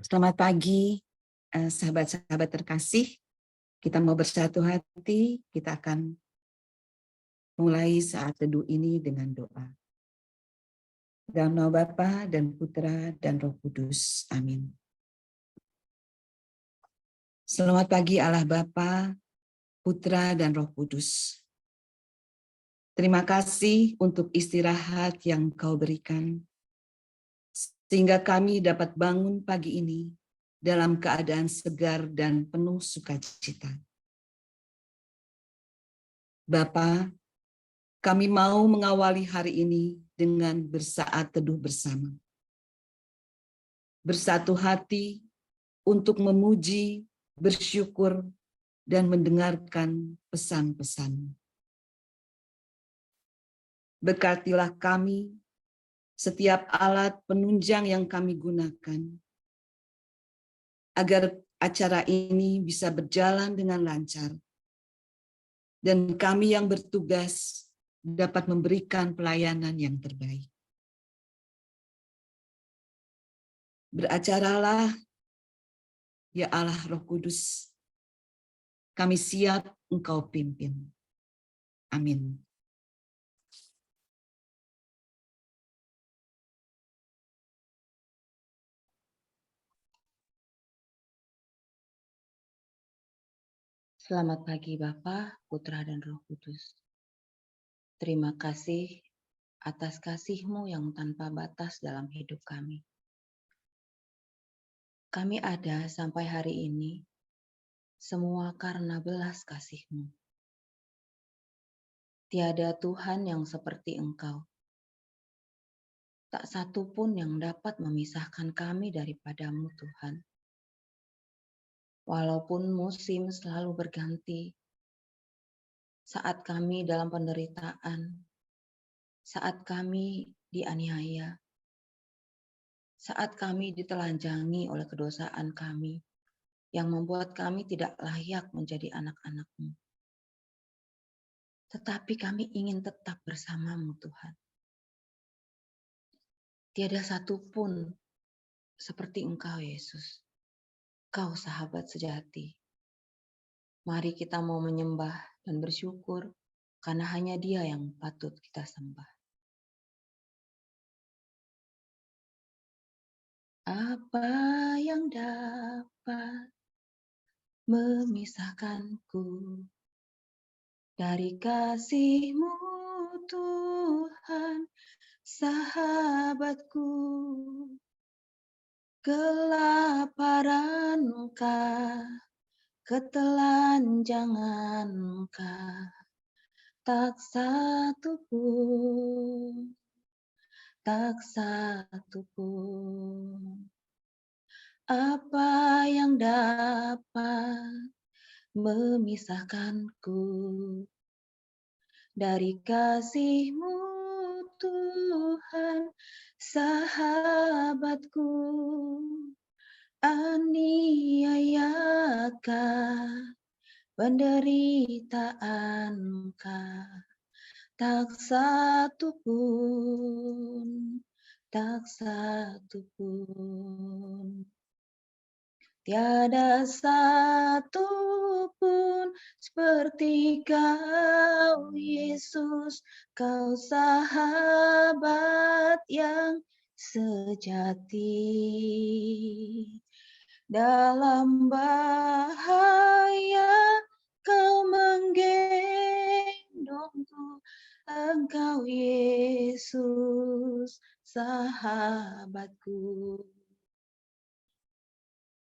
Selamat pagi, sahabat-sahabat terkasih. Kita mau bersatu hati, kita akan mulai saat teduh ini dengan doa. Dalam nama Bapa dan Putra dan Roh Kudus. Amin. Selamat pagi Allah Bapa, Putra dan Roh Kudus. Terima kasih untuk istirahat yang Kau berikan, sehingga kami dapat bangun pagi ini dalam keadaan segar dan penuh sukacita. Bapa, kami mau mengawali hari ini dengan bersaat teduh bersama. Bersatu hati untuk memuji, bersyukur, dan mendengarkan pesan-pesan. Berkatilah kami, setiap alat penunjang yang kami gunakan, agar acara ini bisa berjalan dengan lancar, dan kami yang bertugas dapat memberikan pelayanan yang terbaik. Beracaralah, ya Allah Roh Kudus, kami siap Engkau pimpin. Amin. Selamat pagi Bapa, Putra dan Roh Kudus. Terima kasih atas kasih-Mu yang tanpa batas dalam hidup kami. Kami ada sampai hari ini, semua karena belas kasih-Mu. Tiada Tuhan yang seperti Engkau. Tak satu pun yang dapat memisahkan kami daripada-Mu Tuhan. Walaupun musim selalu berganti, saat kami dalam penderitaan, saat kami dianiaya, saat kami ditelanjangi oleh kedosaan kami yang membuat kami tidak layak menjadi anak-anak-Mu. Tetapi kami ingin tetap bersama-Mu Tuhan. Tiada satupun seperti Engkau Yesus. Kau sahabat sejati. Mari kita mau menyembah dan bersyukur karena hanya Dia yang patut kita sembah. Apa yang dapat memisahkanku dari kasih-Mu Tuhan, sahabatku? Kelaparankah, ketelanjangankah, tak satu pun, tak satu pun. Apa yang dapat memisahkanku dari kasih-Mu Tuhan, sahabatku? Aniayakah, penderitaankah, tak satu pun, tak satu pun. Tiada satu pun seperti Kau Yesus, Kau sahabat yang sejati. Dalam bahaya Kau menggendongku, Engkau Yesus, sahabatku.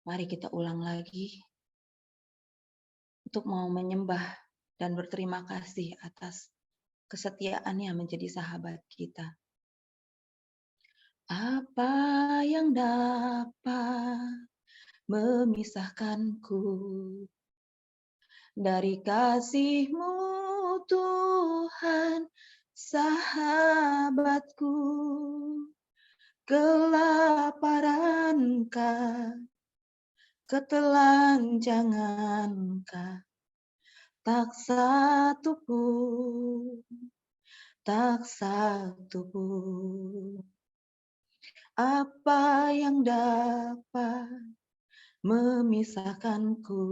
Mari kita ulang lagi untuk mau menyembah dan berterima kasih atas kesetiaannya menjadi sahabat kita. Apa yang dapat memisahkanku dari kasih-Mu Tuhan, sahabatku? Kelaparankah, ketelanjangankah, tak satu pun, tak satu pun. Apa yang dapat memisahkanku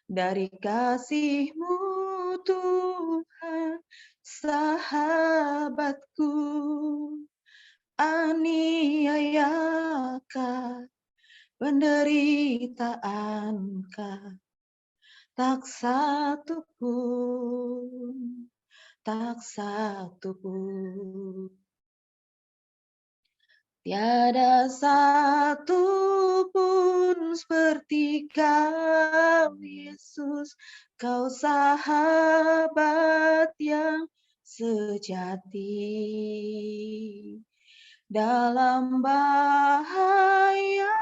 dari kasih-Mu, Tuhan, sahabatku? Aniayakah, penderitaankah, tak satu pun, tak satu pun. Tiada satu pun seperti Kau, Yesus. Kau sahabat yang sejati. Dalam bahaya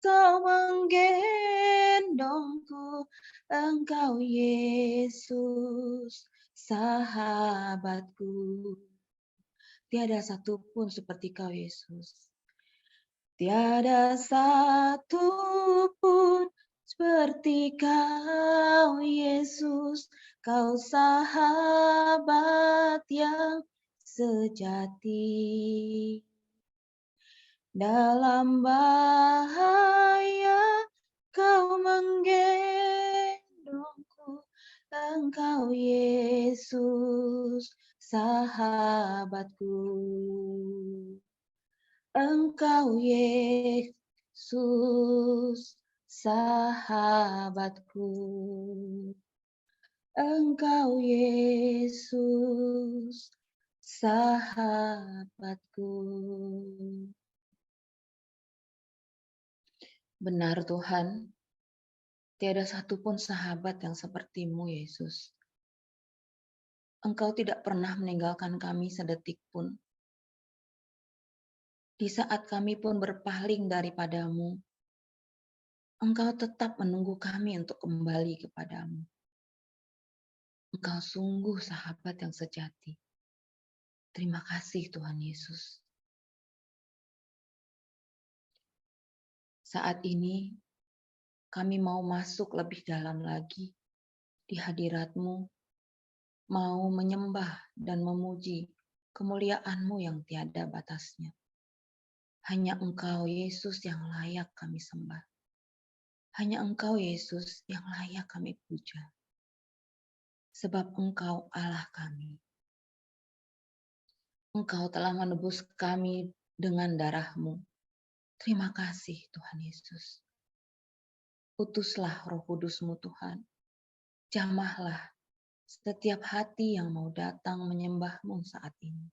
Kau menggendongku, Engkau Yesus, sahabatku. Tiada satupun seperti Kau, Yesus. Tiada satupun seperti Kau, Yesus. Kau sahabat yang sejati. Dalam bahaya Kau menggendongku, Engkau Yesus, sahabatku. Engkau Yesus, sahabatku. Engkau Yesus, sahabatku. Benar Tuhan, tiada satupun sahabat yang seperti-Mu, Yesus. Engkau tidak pernah meninggalkan kami sedetik pun. Di saat kami pun berpaling daripada-Mu, Engkau tetap menunggu kami untuk kembali kepadamu. Engkau sungguh sahabat yang sejati. Terima kasih Tuhan Yesus. Saat ini kami mau masuk lebih dalam lagi di hadirat-Mu, mau menyembah dan memuji kemuliaan-Mu yang tiada batasnya. Hanya Engkau Yesus yang layak kami sembah. Hanya Engkau Yesus yang layak kami puja. Sebab Engkau Allah kami. Engkau telah menebus kami dengan darah-Mu. Terima kasih Tuhan Yesus. Utuslah Roh Kudus-Mu Tuhan. Jamahlah setiap hati yang mau datang menyembah-Mu saat ini.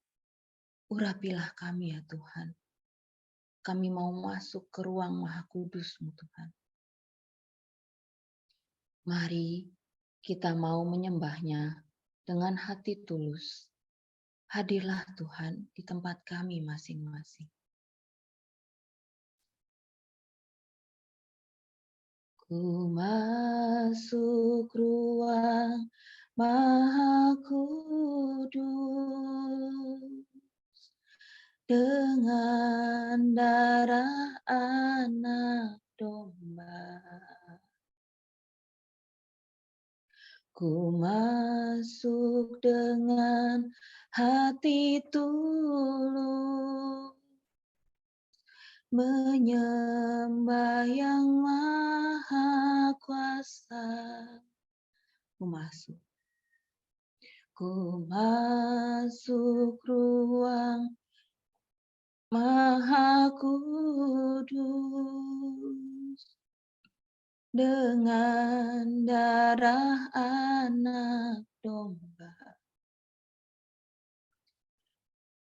Urapilah kami ya Tuhan. Kami mau masuk ke ruang Maha Kudus-Mu Tuhan. Mari kita mau menyembahnya dengan hati tulus. Hadirlah Tuhan di tempat kami masing-masing. Ku masuk ruang Maha Kudus dengan darah anak domba. Ku masuk dengan hati tulus, menyembah yang maha kuasa. Ku masuk ruang Maha Kudus dengan darah anak domba.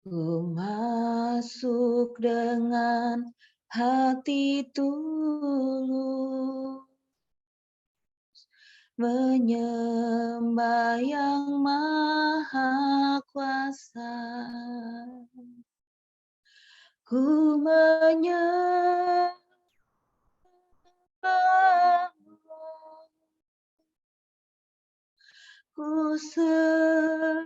Ku masuk dengan hati tulus, menyembah yang maha kuasa. Ku menyembah-Mu, ku sembah-Mu,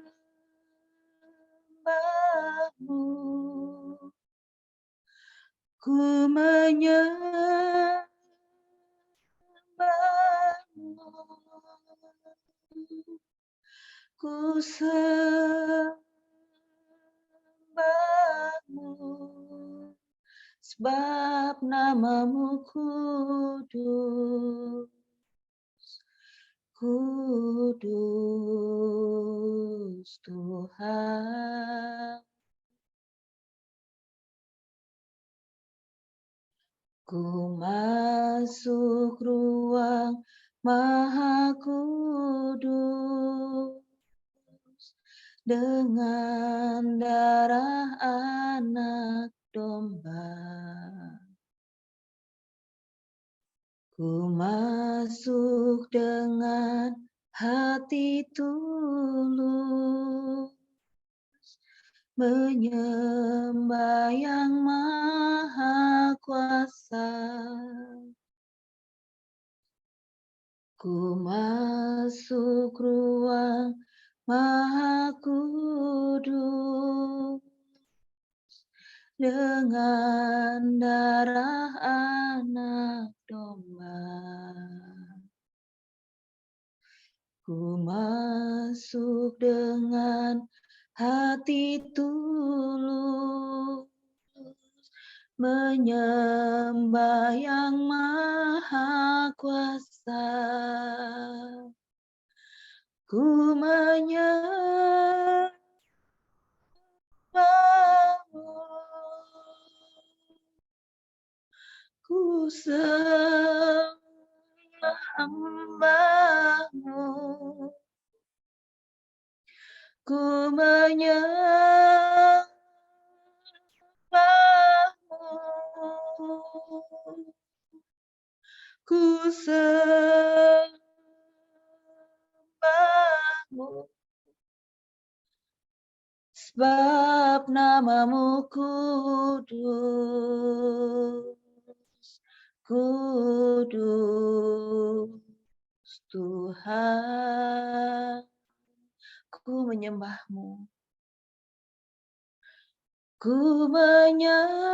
ku menyembah-Mu, ku sembah-Mu, sebab namamu kudus, kudus Tuhan. Ku masuk ruang Maha Kudus dengan darah anak domba. Ku masuk dengan hati tulus, menyembah yang maha kuasa. Ku masuk ruang Maha Kudus dengan darah anak domba. Ku masuk dengan hati tulus, menyembah yang maha kuasa. Ku menyembahmu, ku sembahmu, ku menyembahmu, ku sembahmu, sebab namamu kudus, kudus Tuhan. Ku menyembahmu, ku menyembahmu,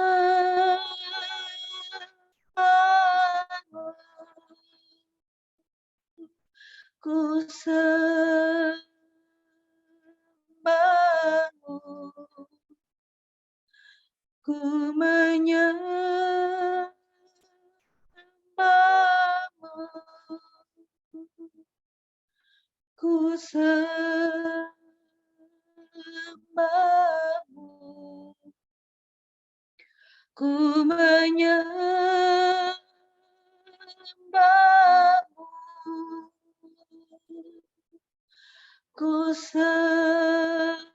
ku sembahmu, ku menyembahmu, ku sembahmu, ku menyembahmu, ku sembahmu,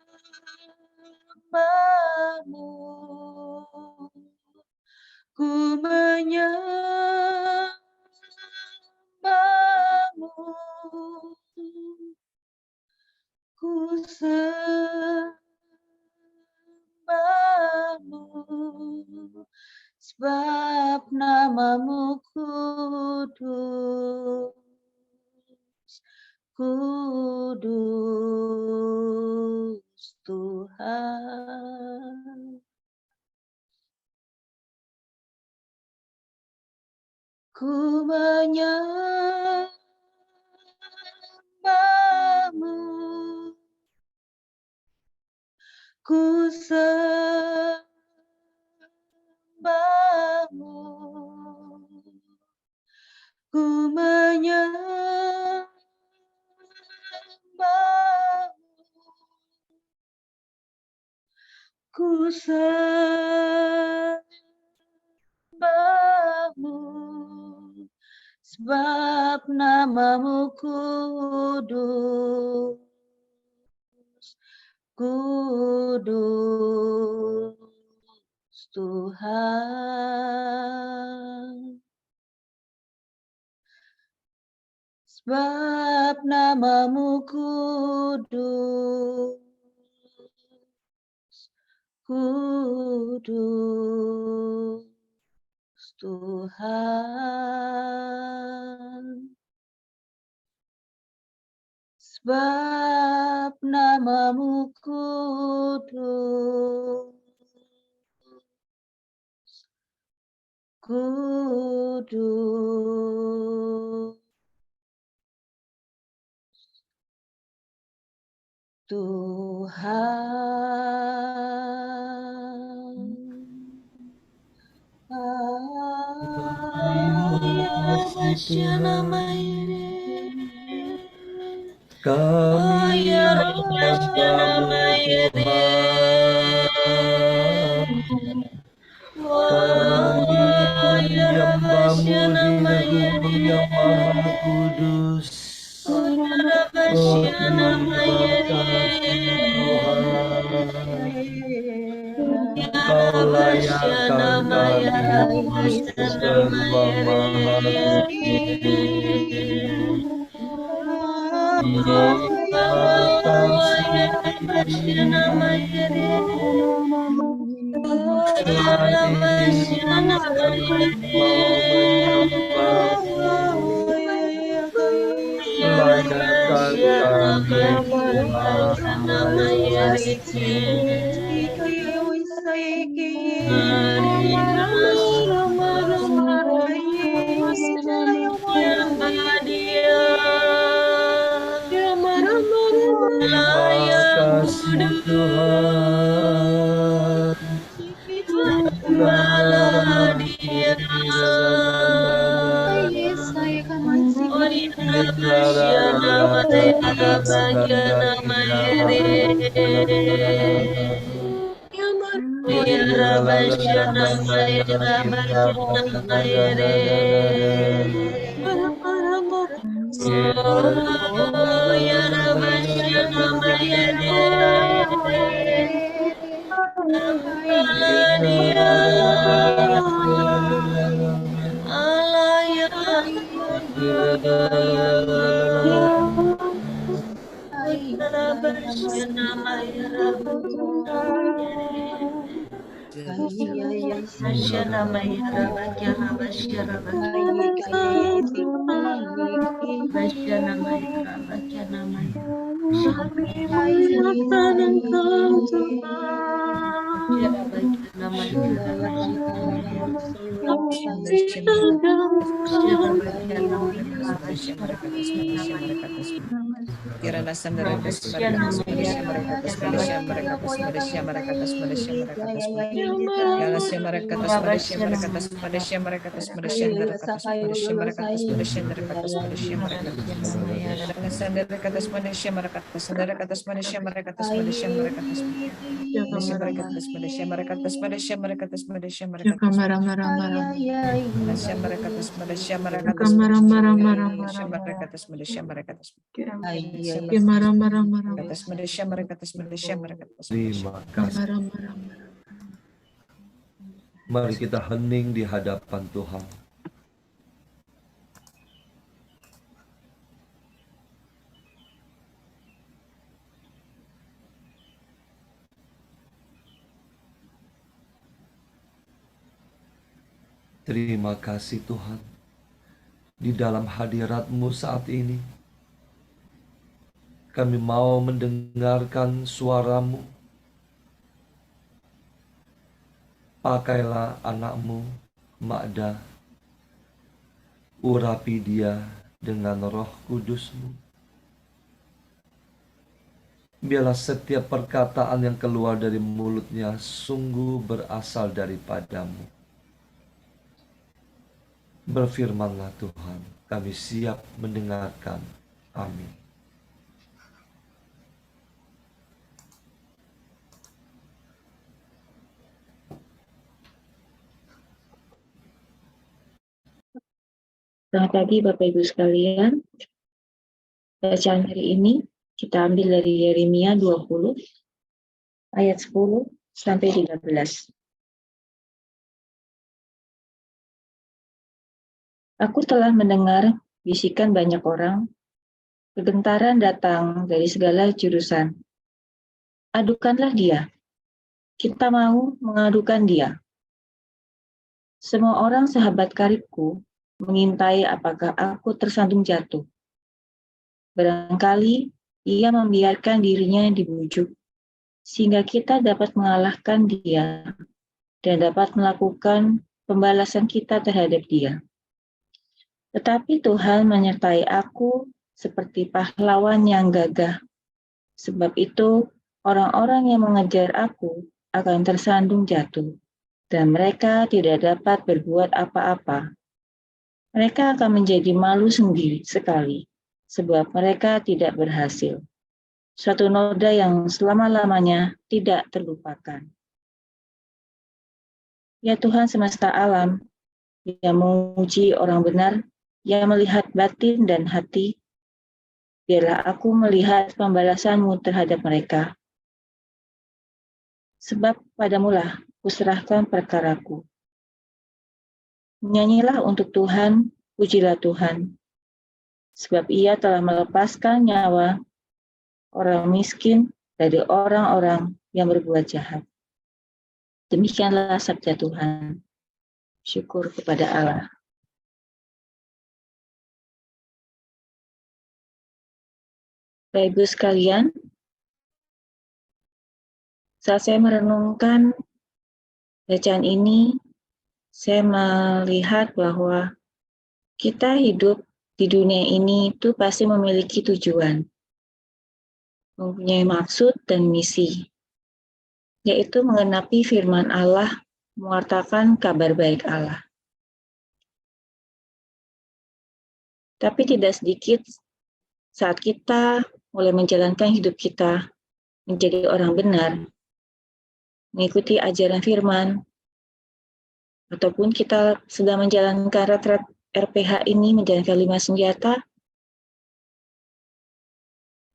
ku menyembahmu, ku sembahmu, sebab namamu kudus, kudus Tuhan. Ku menyembahmu, ku sembahmu, ku menyembahmu, ku sembahmu, sebab namamu kudus, kudus Tuhan. Sebab namamu kudus, kudus Tuhan. Sebab namamu kudus, kudus Tuhan. kasih Tuhan, kami menyembah-Mu Tuhan, kami menyembah-Mu di negeri yang maha kudus. Oh, terima kasih Tuhan, Kau layakkan kami masuk ke ruang maha kudus. Terima kasih. Layakkan kami Terima kasih Tuhan. Mari kita hening di hadapan Tuhan. Terima kasih Tuhan. Di dalam hadirat-Mu saat ini, kami mau mendengarkan suara-Mu. Pakailah anak-Mu, Makda, urapi dia dengan Roh Kudus-Mu. Biarlah setiap perkataan yang keluar dari mulutnya sungguh berasal daripada-Mu. Berfirmanlah Tuhan, kami siap mendengarkan. Amin. Selamat pagi Bapak Ibu sekalian. Bacaan hari ini kita ambil dari Yeremia 20 ayat 10 sampai 13. Aku telah mendengar bisikan banyak orang, kegentaran datang dari segala jurusan. Adukanlah dia, kita mau mengadukan dia. Semua orang sahabat karibku mengintai apakah aku tersandung jatuh. Barangkali ia membiarkan dirinya dibujuk, sehingga kita dapat mengalahkan dia dan dapat melakukan pembalasan kita terhadap dia. Tetapi Tuhan menyertai aku seperti pahlawan yang gagah. Sebab itu, orang-orang yang mengejar aku akan tersandung jatuh, dan mereka tidak dapat berbuat apa-apa. Mereka akan menjadi malu sendiri sekali, sebab mereka tidak berhasil. Suatu noda yang selama-lamanya tidak terlupakan. Ya Tuhan semesta alam, yang menguji orang benar, yang melihat batin dan hati, biarlah aku melihat pembalasan-Mu terhadap mereka. Sebab padamulah kuserahkan perkaraku. Nyanyilah untuk Tuhan, pujilah Tuhan, sebab Ia telah melepaskan nyawa orang miskin dari orang-orang yang berbuat jahat. Demikianlah sabda Tuhan. Syukur kepada Allah. Bapak Ibu sekalian, saat saya merenungkan bacaan ini, saya melihat bahwa kita hidup di dunia ini itu pasti memiliki tujuan, mempunyai maksud dan misi, yaitu menggenapi firman Allah, mewartakan kabar baik Allah. Tapi tidak sedikit saat kita mulai menjalankan hidup kita menjadi orang benar, mengikuti ajaran firman, ataupun kita sedang menjalankan retret RPH ini, menjalankan 5 senjata,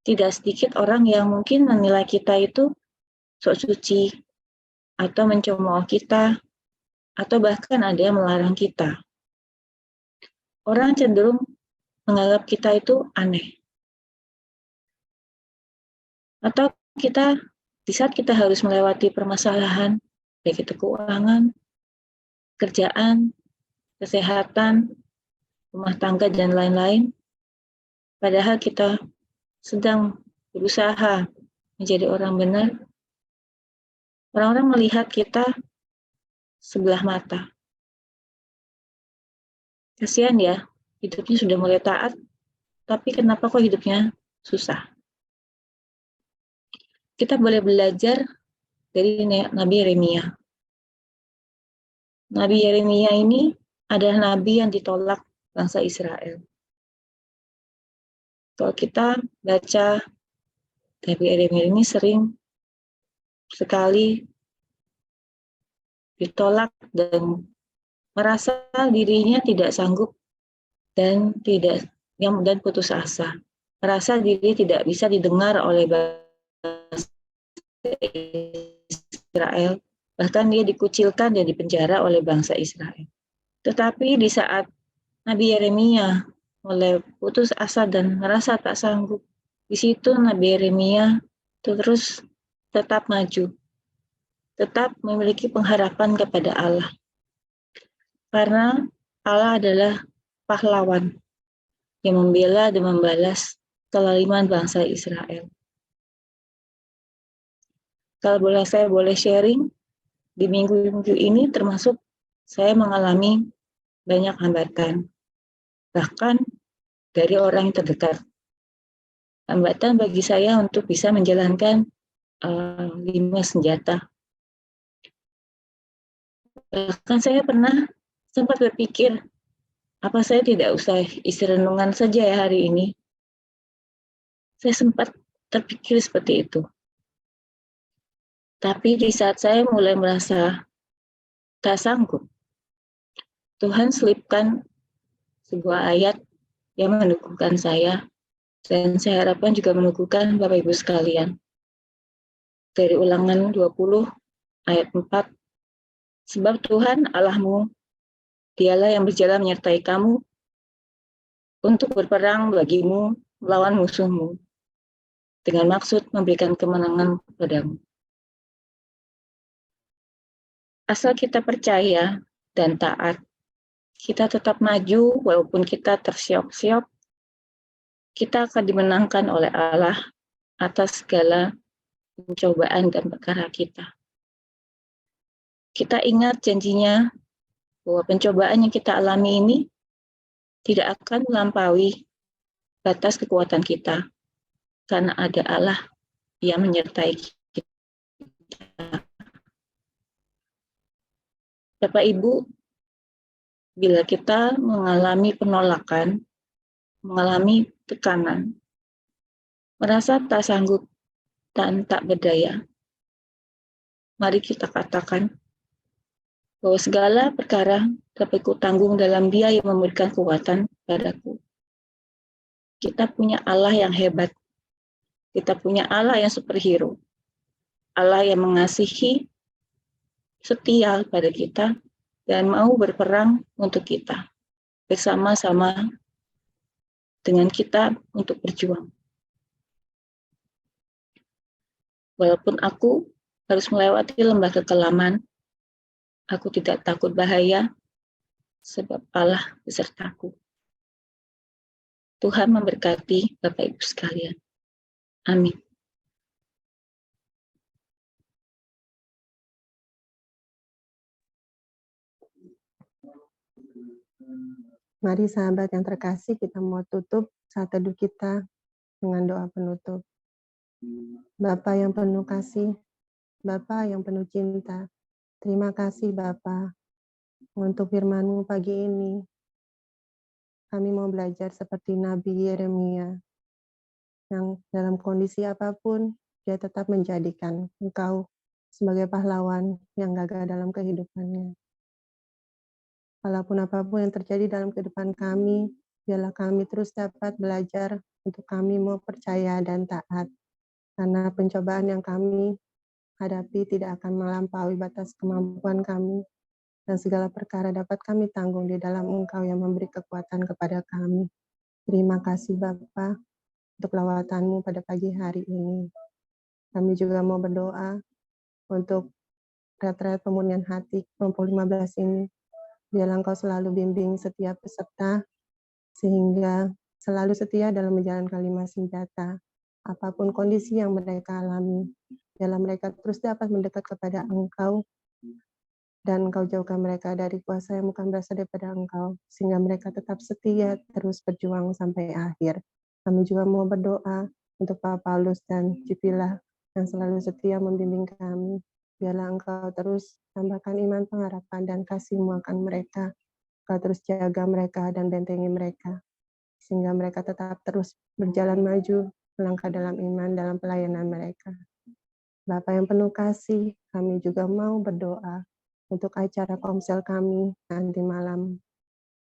tidak sedikit orang yang mungkin menilai kita itu sok suci, atau mencemooh kita, atau bahkan ada yang melarang kita. Orang cenderung menganggap kita itu aneh. Atau kita, di saat kita harus melewati permasalahan, baik itu keuangan, kerjaan, kesehatan, rumah tangga, dan lain-lain, padahal kita sedang berusaha menjadi orang benar, orang-orang melihat kita sebelah mata. Kasihan ya, hidupnya sudah mulai taat, tapi kenapa kok hidupnya susah? Kita boleh belajar dari Nabi Yeremia. Nabi Yeremia ini adalah nabi yang ditolak bangsa Israel. Kalau kita baca Nabi Yeremia ini sering sekali ditolak dan merasa dirinya tidak sanggup dan putus asa. Merasa diri tidak bisa didengar oleh bangsa Israel. Bahkan dia dikucilkan dan dipenjara oleh bangsa Israel. Tetapi di saat Nabi Yeremia mulai putus asa dan merasa tak sanggup, di situ Nabi Yeremia terus tetap maju, tetap memiliki pengharapan kepada Allah. Karena Allah adalah pahlawan yang membela dan membalas kezaliman bangsa Israel. Kalau saya boleh sharing, di minggu-minggu ini termasuk saya mengalami banyak hambatan, bahkan dari orang yang terdekat. Hambatan bagi saya untuk bisa menjalankan 5 senjata. Bahkan saya pernah sempat berpikir, apa saya tidak usah isi renungan saja ya hari ini? Saya sempat terpikir seperti itu. Tapi di saat saya mulai merasa tak sanggup, Tuhan selipkan sebuah ayat yang meneguhkan saya, dan saya harapkan juga meneguhkan Bapak Ibu sekalian. Dari Ulangan 20 ayat 4, sebab Tuhan Allahmu, Dialah yang berjalan menyertai kamu untuk berperang bagimu melawan musuhmu, dengan maksud memberikan kemenangan padamu. Asal kita percaya dan taat, kita tetap maju walaupun kita tersiok-siok, kita akan dimenangkan oleh Allah atas segala pencobaan dan perkara kita. Kita ingat janjinya bahwa pencobaan yang kita alami ini tidak akan melampaui batas kekuatan kita, karena ada Allah yang menyertai kita. Bapak Ibu, bila kita mengalami penolakan, mengalami tekanan, merasa tak sanggup dan tak berdaya, mari kita katakan bahwa segala perkara dapat kutanggung dalam Dia yang memberikan kekuatan padaku. Kita punya Allah yang hebat. Kita punya Allah yang superhero. Allah yang mengasihi, setia pada kita, dan mau berperang untuk kita. Bersama-sama dengan kita untuk berjuang. Walaupun aku harus melewati lembah kekelaman, aku tidak takut bahaya, sebab Allah besertaku. Tuhan memberkati Bapak Ibu sekalian. Amin. Mari sahabat yang terkasih, kita mau tutup saat teduh kita dengan doa penutup. Bapa yang penuh kasih, Bapa yang penuh cinta, terima kasih Bapa untuk firman-Mu pagi ini. Kami mau belajar seperti Nabi Yeremia, yang dalam kondisi apapun, dia tetap menjadikan Engkau sebagai pahlawan yang gagah dalam kehidupannya. Walaupun apapun yang terjadi dalam kehidupan kami, biarlah kami terus dapat belajar untuk kami mau percaya dan taat. Karena pencobaan yang kami hadapi tidak akan melampaui batas kemampuan kami, dan segala perkara dapat kami tanggung di dalam Engkau yang memberi kekuatan kepada kami. Terima kasih Bapa untuk lawatan-Mu pada pagi hari ini. Kami juga mau berdoa untuk retret pemurnian hati kelompok 15 ini. Biarlah Engkau selalu bimbing setiap peserta, sehingga selalu setia dalam menjalankan 5 senjata. Apapun kondisi yang mereka alami, biarlah mereka terus dapat mendekat kepada Engkau, dan Engkau jauhkan mereka dari kuasa yang bukan berasal daripada Engkau, sehingga mereka tetap setia terus berjuang sampai akhir. Kami juga mau berdoa untuk Pak Paulus dan Cipila yang selalu setia membimbing kami. Biarlah Engkau terus tambahkan iman, pengharapan, dan kasih-Mu akan mereka. Engkau terus jaga mereka dan bentengi mereka, sehingga mereka tetap terus berjalan maju, melangkah dalam iman, dalam pelayanan mereka. Bapa yang penuh kasih, kami juga mau berdoa untuk acara komsel kami nanti malam.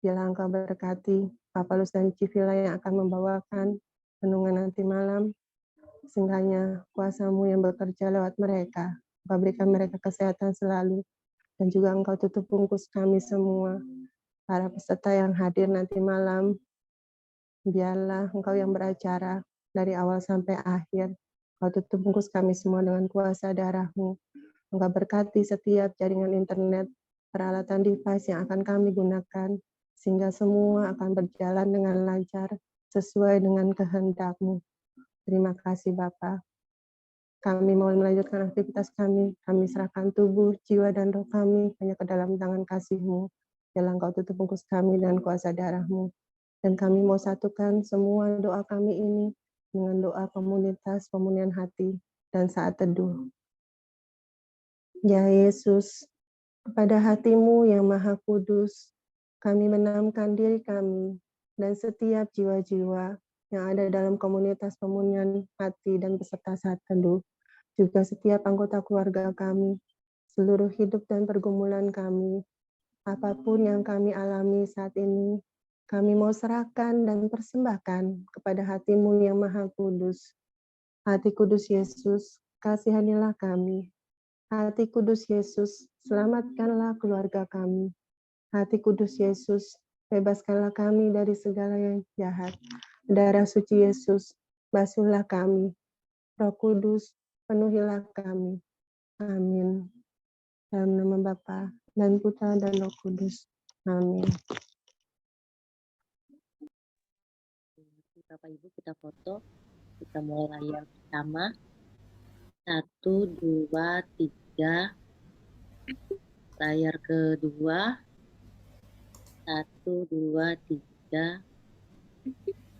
Biarlah Engkau berkati Pak Paulus dan Civila yang akan membawakan renungan nanti malam, sehingga kuasa-Mu yang bekerja lewat mereka. Engkau berikan mereka kesehatan selalu, dan juga Engkau tutup bungkus kami semua, para peserta yang hadir nanti malam. Biarlah Engkau yang beracara dari awal sampai akhir. Engkau tutup bungkus kami semua dengan kuasa darah-Mu. Engkau berkati setiap jaringan internet, peralatan device yang akan kami gunakan, sehingga semua akan berjalan dengan lancar sesuai dengan kehendak-Mu. Terima kasih Bapa. Kami mau melanjutkan aktivitas kami serahkan tubuh, jiwa, dan roh kami hanya ke dalam tangan kasih-Mu. Biarlah Engkau tutup bungkus kami dengan kuasa darah-Mu. Dan kami mau satukan semua doa kami ini dengan doa komunitas pemurnian hati dan saat teduh. Ya Yesus, kepada hati-Mu yang maha kudus, kami menamkan diri kami dan setiap jiwa-jiwa yang ada dalam komunitas pemurnian hati dan peserta saat teduh, juga setiap anggota keluarga kami, seluruh hidup dan pergumulan kami, apapun yang kami alami saat ini, kami mau serahkan dan persembahkan kepada hati-Mu yang maha kudus. Hati kudus Yesus, kasihanilah kami. Hati kudus Yesus, selamatkanlah keluarga kami. Hati kudus Yesus, bebaskanlah kami dari segala yang jahat. Darah suci Yesus, basuhlah kami. Roh Kudus, penuhilah kami. Amin. Dalam nama Bapa dan Putra dan Roh Kudus. Amin. Bapak Ibu kita foto, kita mulai layar pertama. 1, 2, 3. Layar kedua. 1, 2, 3.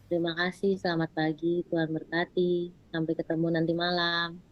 Terima kasih, selamat pagi, Tuhan berkati. Sampai ketemu nanti malam.